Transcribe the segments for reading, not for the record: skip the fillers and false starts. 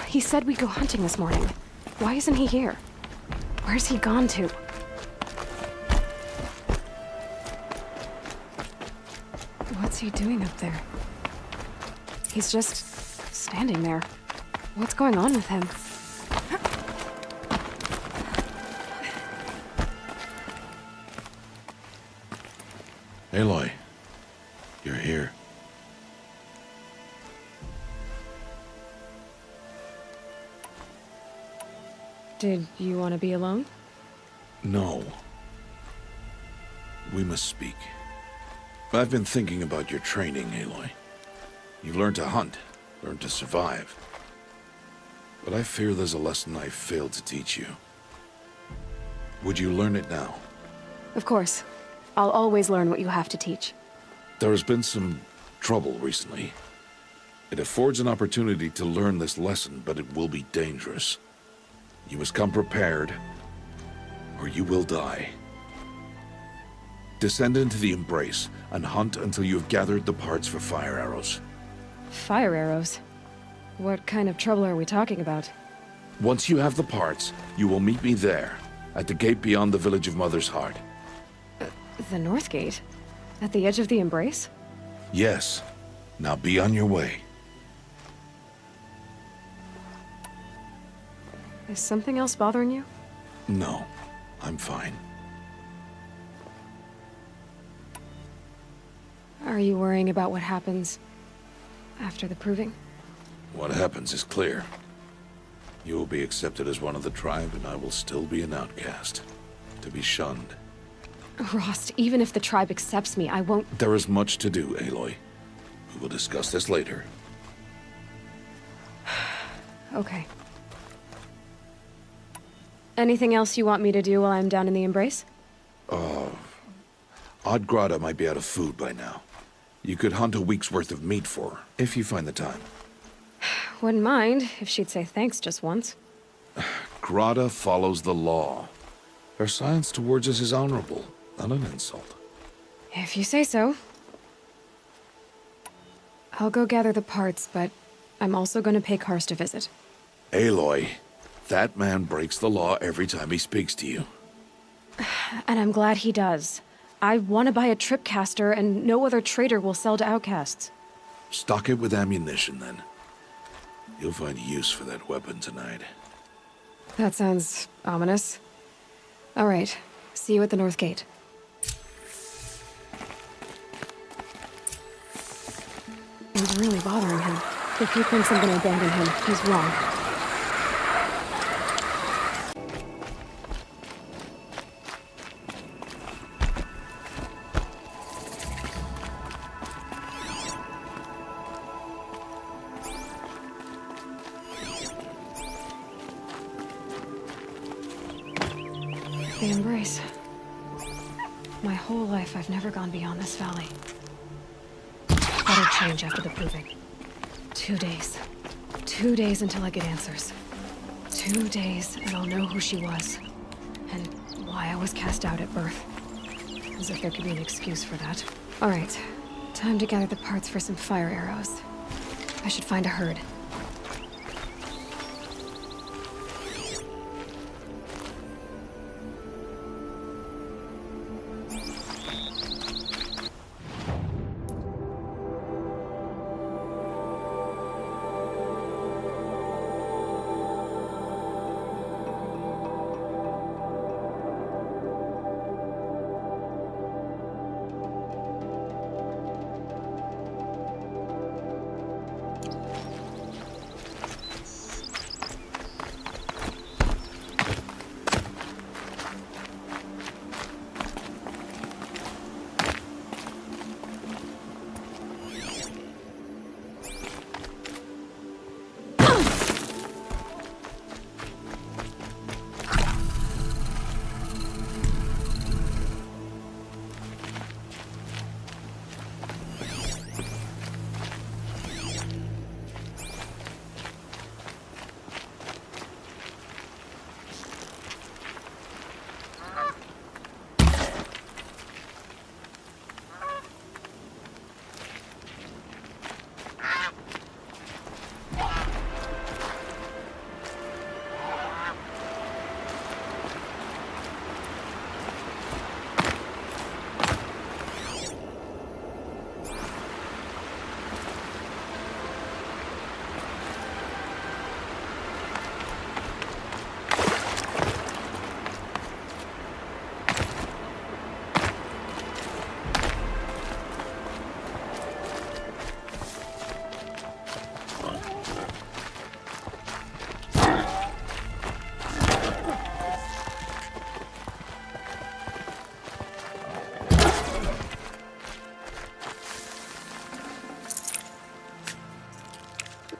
He said we'd go hunting this morning. Why isn't he here? Where's he gone to? What's he doing up there? He's just standing there. What's going on with him? Aloy, you're here. Did you want to be alone? No. We must speak. I've been thinking about your training, Aloy. You've learned to hunt, learned to survive. But I fear there's a lesson I failed to teach you. Would you learn it now? Of course. I'll always learn what you have to teach. There has been some trouble recently. It affords an opportunity to learn this lesson, but it will be dangerous. You must come prepared, or you will die. Descend into the Embrace, and hunt until you have gathered the parts for fire arrows. Fire arrows? What kind of trouble are we talking about? Once you have the parts, you will meet me there, at the gate beyond the village of Mother's Heart. The North Gate? At the edge of the Embrace? Yes. Now be on your way. Is something else bothering you? No, I'm fine. Are you worrying about what happens after the proving? What happens is clear. You will be accepted as one of the tribe, and I will still be an outcast, to be shunned. Rost, even if the tribe accepts me, I won't— There is much to do, Aloy. We will discuss this later. Okay. Anything else you want me to do while I'm down in the Embrace? Odgrada might be out of food by now. You could hunt a week's worth of meat for her, if you find the time. Wouldn't mind if she'd say thanks just once. Grada follows the law. Her silence towards us is honorable, not an insult. If you say so. I'll go gather the parts, but I'm also going to pay Karst a visit. Aloy, that man breaks the law every time he speaks to you. And I'm glad he does. I want to buy a tripcaster, and no other trader will sell to outcasts. Stock it with ammunition, then. You'll find use for that weapon tonight. That sounds ominous. All right. See you at the North Gate. He's really bothering him. If he thinks I'm gonna abandon him, he's wrong. The Embrace. My whole life, I've never gone beyond this valley. That'll change after the proving. 2 days. 2 days until I get answers. 2 days, and I'll know who she was. And why I was cast out at birth. As if there could be an excuse for that. Alright. Time to gather the parts for some fire arrows. I should find a herd.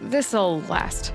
This'll last.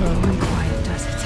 Low and quiet does it.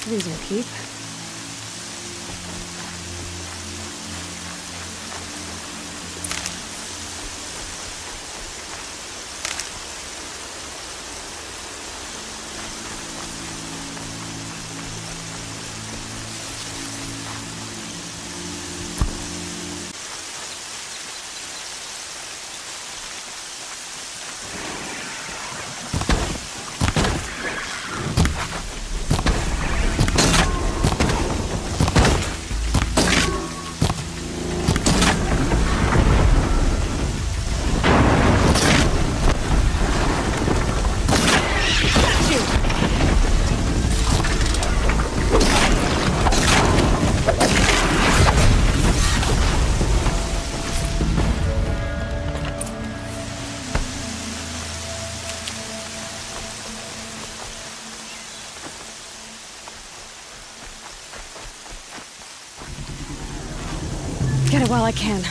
These will keep. Get it while I can.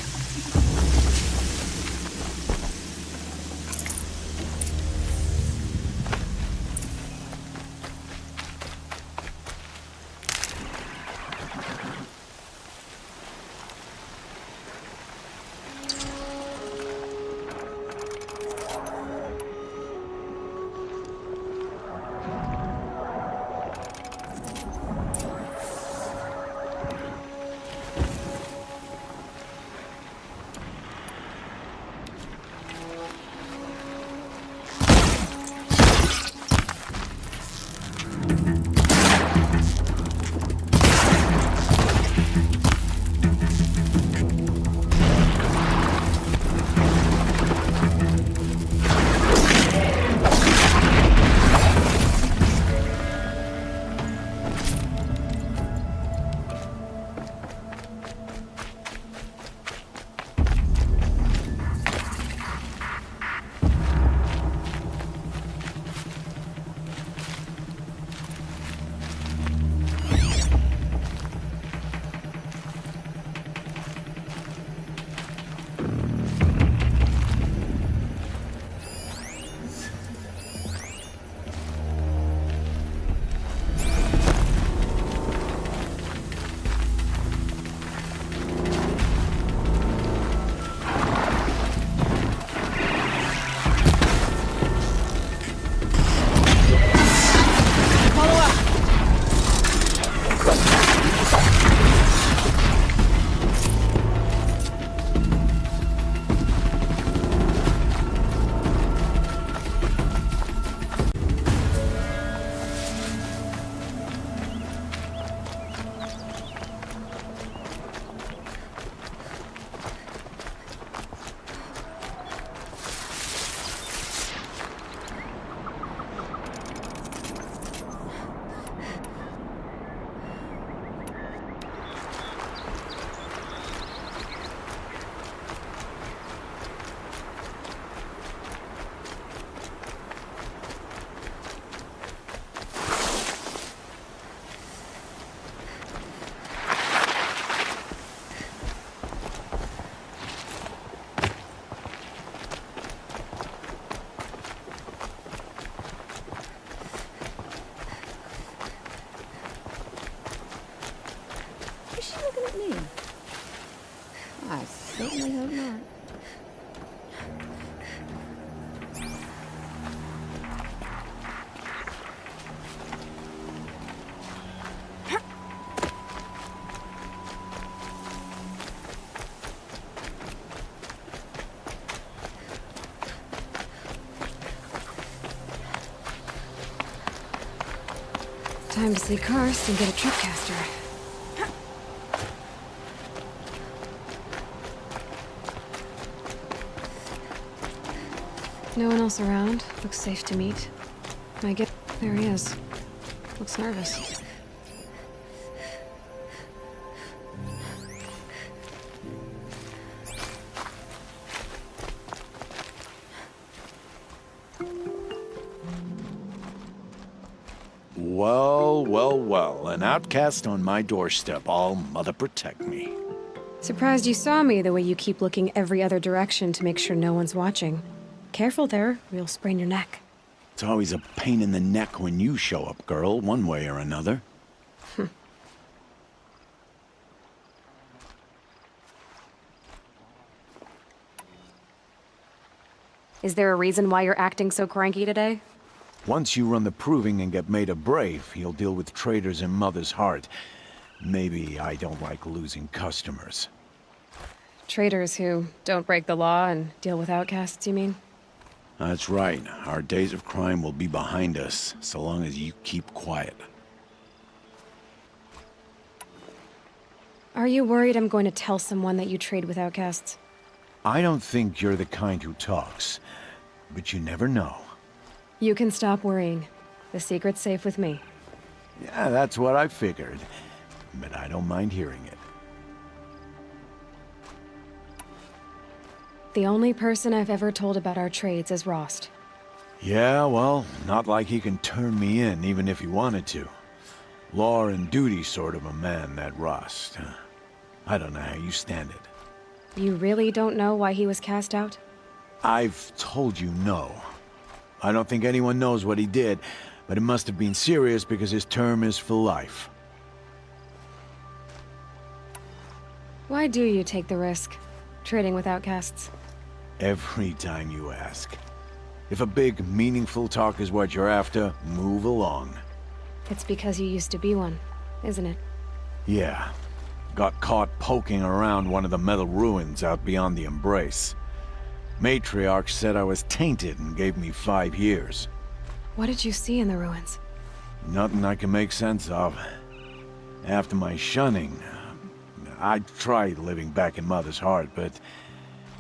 Time to see Karst and get a tripcaster. No one else around. Looks safe to meet. There he is. Looks nervous. Well, well, well. An outcast on my doorstep. All mother protect me. Surprised you saw me the way you keep looking every other direction to make sure no one's watching. Careful there, or you'll sprain your neck. It's always a pain in the neck when you show up, girl, one way or another. Is there a reason why you're acting so cranky today? Once you run the proving and get made a brave, you'll deal with traitors in Mother's Heart. Maybe I don't like losing customers. Traitors who don't break the law and deal with outcasts, you mean? That's right. Our days of crime will be behind us, so long as you keep quiet. Are you worried I'm going to tell someone that you trade with outcasts? I don't think you're the kind who talks, but you never know. You can stop worrying. The secret's safe with me. Yeah, that's what I figured, but I don't mind hearing it. The only person I've ever told about our trades is Rost. Yeah, well, not like he can turn me in, even if he wanted to. Law and duty sort of a man, that Rost. I don't know how you stand it. You really don't know why he was cast out? I've told you no. I don't think anyone knows what he did, but it must have been serious because his term is for life. Why do you take the risk, trading with outcasts? Every time you ask. If a big, meaningful talk is what you're after, move along. It's because you used to be one, isn't it? Yeah. Got caught poking around one of the metal ruins out beyond the Embrace. Matriarch said I was tainted and gave me 5 years. What did you see in the ruins? Nothing I can make sense of. After my shunning, I tried living back in Mother's Heart, but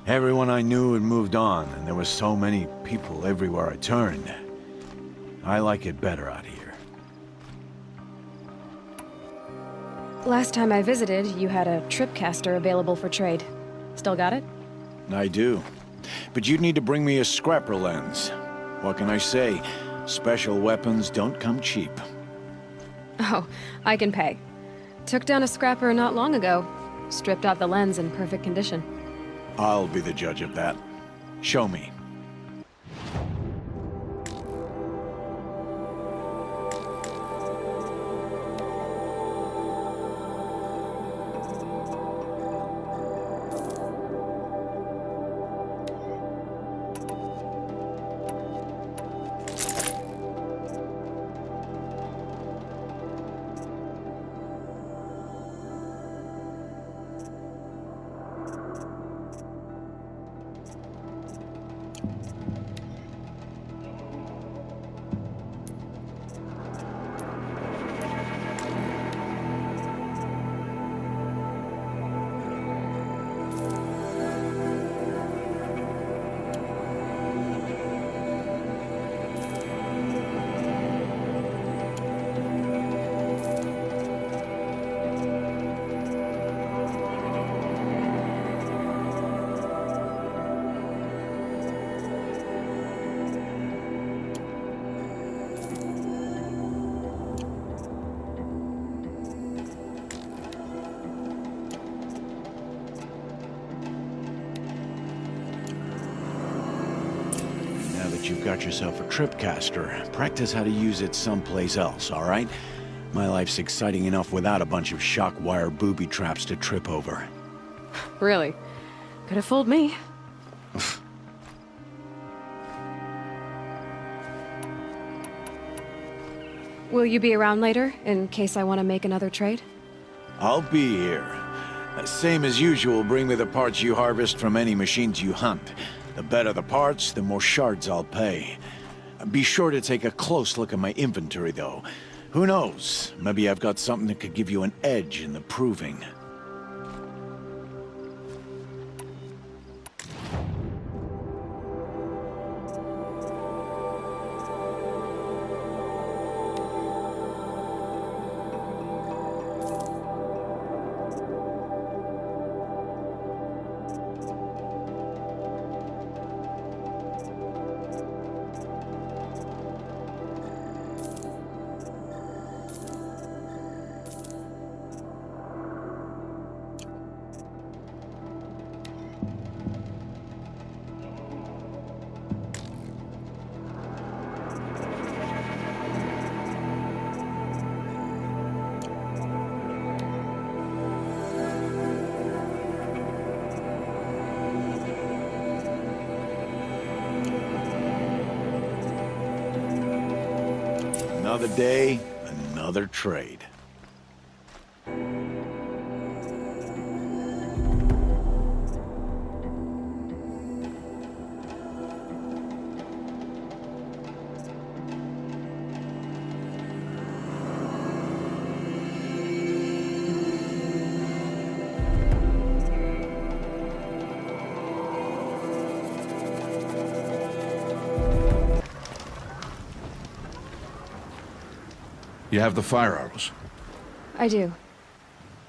everyone I knew had moved on, and there were so many people everywhere I turned. I like it better out here. Last time I visited, you had a tripcaster available for trade. Still got it? I do. But you'd need to bring me a scrapper lens. What can I say? Special weapons don't come cheap. Oh, I can pay. Took down a scrapper not long ago. Stripped out the lens in perfect condition. I'll be the judge of that. Show me. You've got yourself a tripcaster. Practice how to use it someplace else, all right? My life's exciting enough without a bunch of shock wire booby traps to trip over. Really? Could have fooled me. Will you be around later, in case I want to make another trade? I'll be here. Same as usual, bring me the parts you harvest from any machines you hunt. The better the parts, the more shards I'll pay. Be sure to take a close look at my inventory, though. Who knows? Maybe I've got something that could give you an edge in the proving. Another day, another trade. You have the fire arrows. I do.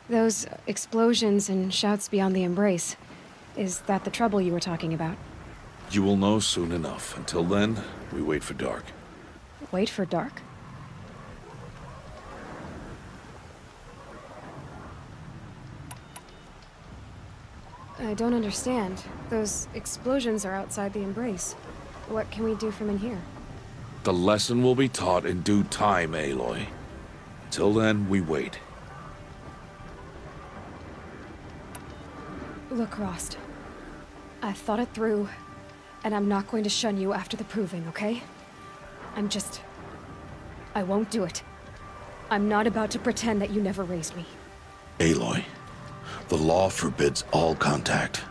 Those explosions and shouts beyond the embrace. Is that the trouble you were talking about? You will know soon enough. Until then, we wait for dark. Wait for dark? I don't understand. Those explosions are outside the embrace. What can we do from in here? The lesson will be taught in due time, Aloy. Till then, we wait. Look, Rost. I've thought it through, and I'm not going to shun you after the proving, okay? I won't do it. I'm not about to pretend that you never raised me. Aloy, the law forbids all contact.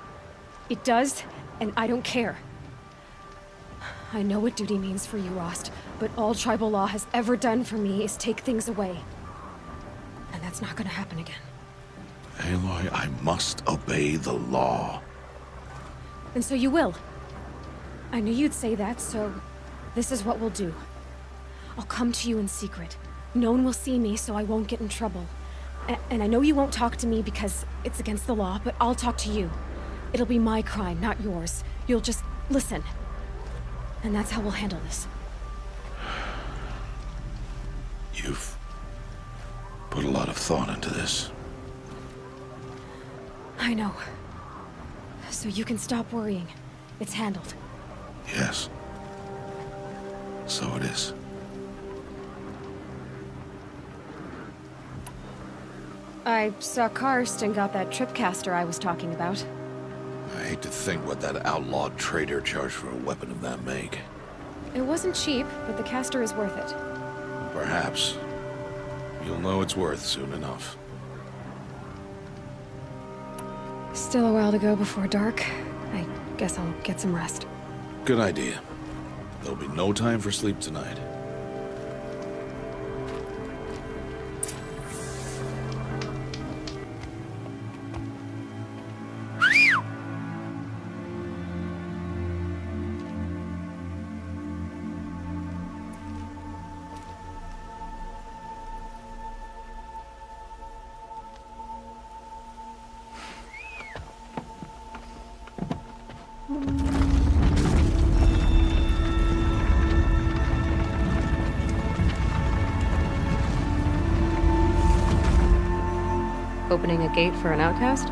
It does, and I don't care. I know what duty means for you, Rost, but all tribal law has ever done for me is take things away. And that's not gonna happen again. Aloy, I must obey the law. And so you will. I knew you'd say that, so this is what we'll do. I'll come to you in secret. No one will see me, so I won't get in trouble. And I know you won't talk to me because it's against the law, but I'll talk to you. It'll be my crime, not yours. You'll just listen. And that's how we'll handle this. You've put a lot of thought into this. I know. So you can stop worrying. It's handled. Yes. So it is. I saw Karst and got that tripcaster I was talking about. I hate to think what that outlawed trader charged for a weapon of that make. It wasn't cheap, but the caster is worth it. Perhaps. You'll know it's worth soon enough. Still a while to go before dark. I guess I'll get some rest. Good idea. There'll be no time for sleep tonight. Opening a gate for an outcast?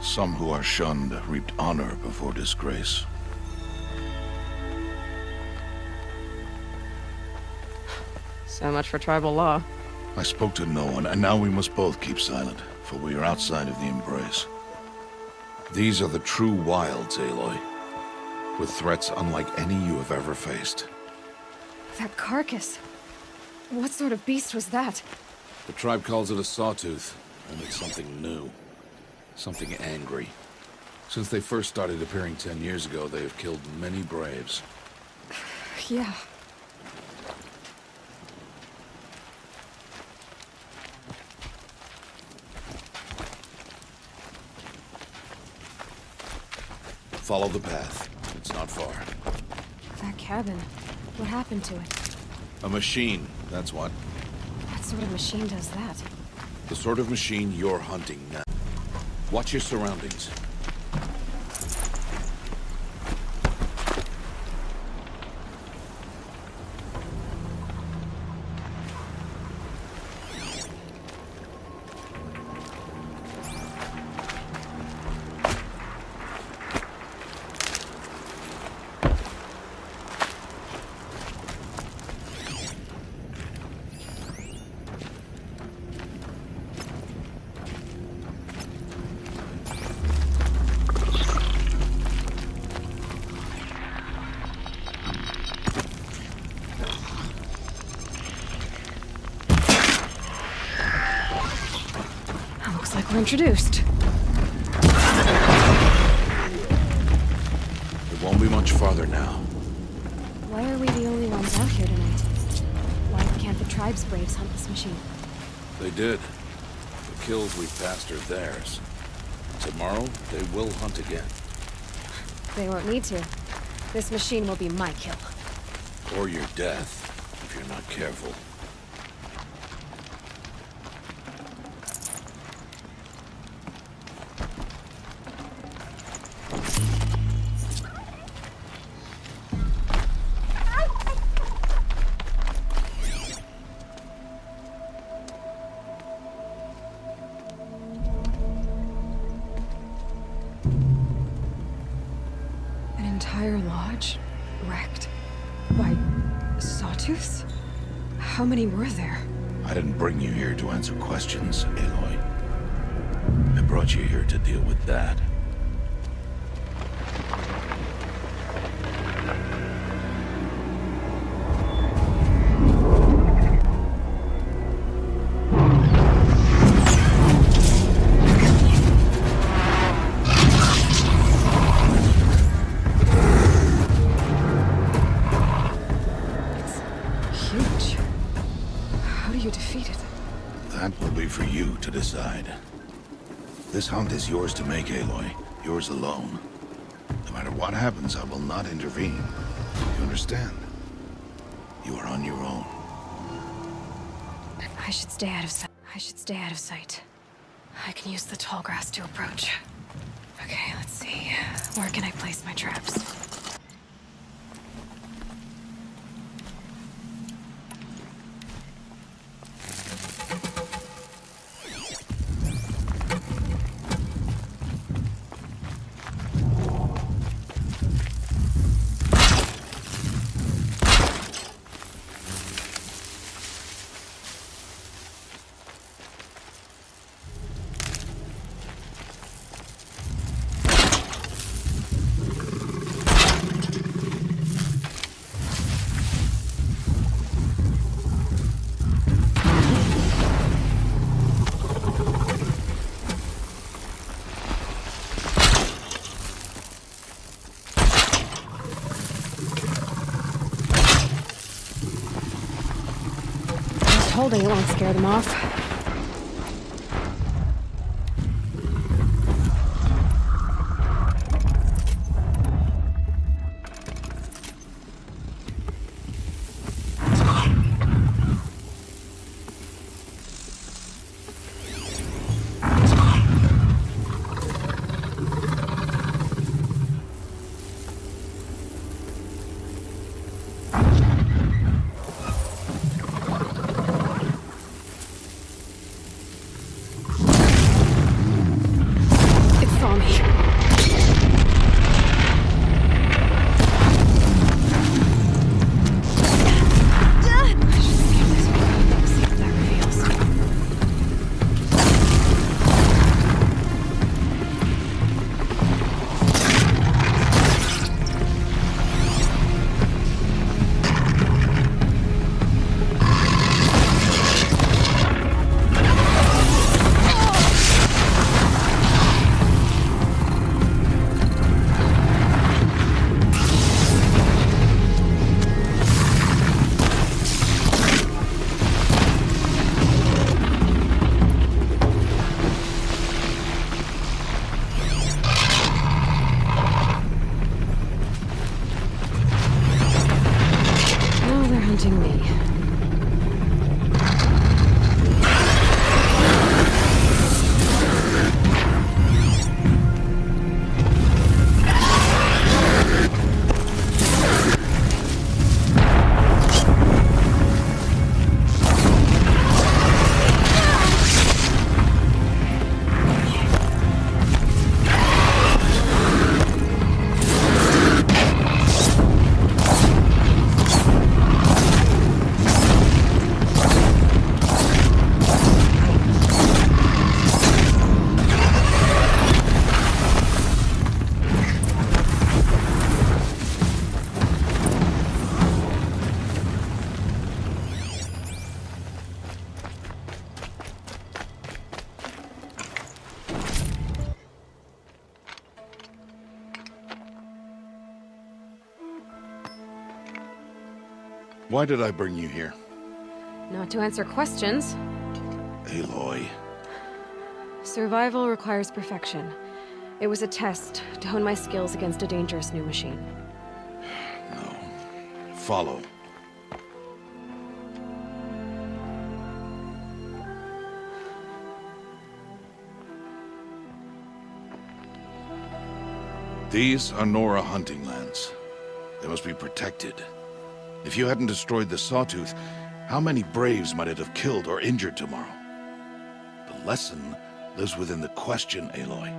Some who are shunned reaped honor before disgrace. So much for tribal law. I spoke to no one, and now we must both keep silent, for we are outside of the embrace. These are the true wilds, Aloy, with threats unlike any you have ever faced. That carcass. What sort of beast was that? The tribe calls it a sawtooth, and it's something new. Something angry. Since they first started appearing 10 years ago, they have killed many braves. Yeah. Follow the path. It's not far. That cabin. What happened to it? A machine, that's what. What sort of machine does that? The sort of machine you're hunting now. Watch your surroundings. Looks like we're introduced. It won't be much farther now. Why are we the only ones out here tonight? Why can't the tribe's braves hunt this machine? They did. The kills we passed are theirs. Tomorrow, they will hunt again. They won't need to. This machine will be my kill. Or your death, if you're not careful. An entire lodge wrecked by sawtooths? How many were there? I didn't bring you here to answer questions, Aloy. I brought you here to deal with that. Huge. How do you defeat it? That will be for you to decide. This hunt is yours to make, Aloy. Yours alone. No matter what happens, I will not intervene. You understand? You are on your own. I should stay out of sight. I should stay out of sight. I can use the tall grass to approach. Okay, let's see. Where can I place my traps? Holding it won't scare them off. hunting me. Why did I bring you here? Not to answer questions. Aloy. Survival requires perfection. It was a test to hone my skills against a dangerous new machine. No. Follow. These are Nora hunting lands. They must be protected. If you hadn't destroyed the Sawtooth, how many Braves might it have killed or injured tomorrow? The lesson lives within the question, Aloy.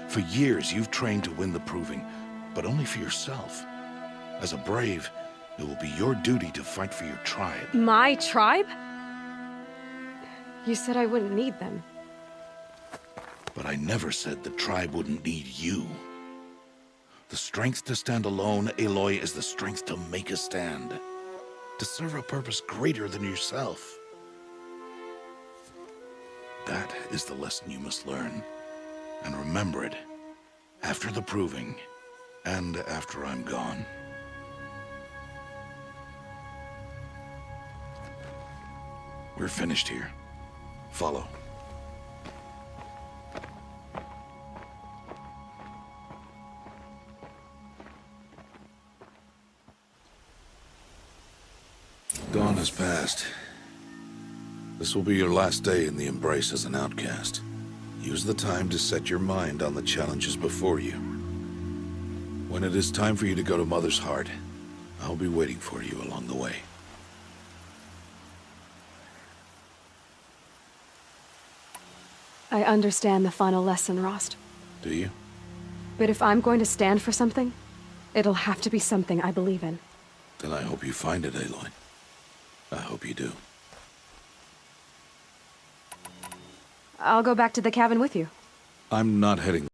For years, you've trained to win the Proving, but only for yourself. As a Brave, it will be your duty to fight for your tribe. My tribe? You said I wouldn't need them. But I never said the tribe wouldn't need you. The strength to stand alone, Aloy, is the strength to make a stand. To serve a purpose greater than yourself. That is the lesson you must learn. And remember it. After the Proving. And after I'm gone. We're finished here. Follow. Dawn has passed. This will be your last day in the Embrace as an outcast. Use the time to set your mind on the challenges before you. When it is time for you to go to Mother's Heart, I'll be waiting for you along the way. I understand the final lesson, Rost. Do you? But if I'm going to stand for something, it'll have to be something I believe in. Then I hope you find it, Aloy. I hope you do. I'll go back to the cabin with you. I'm not heading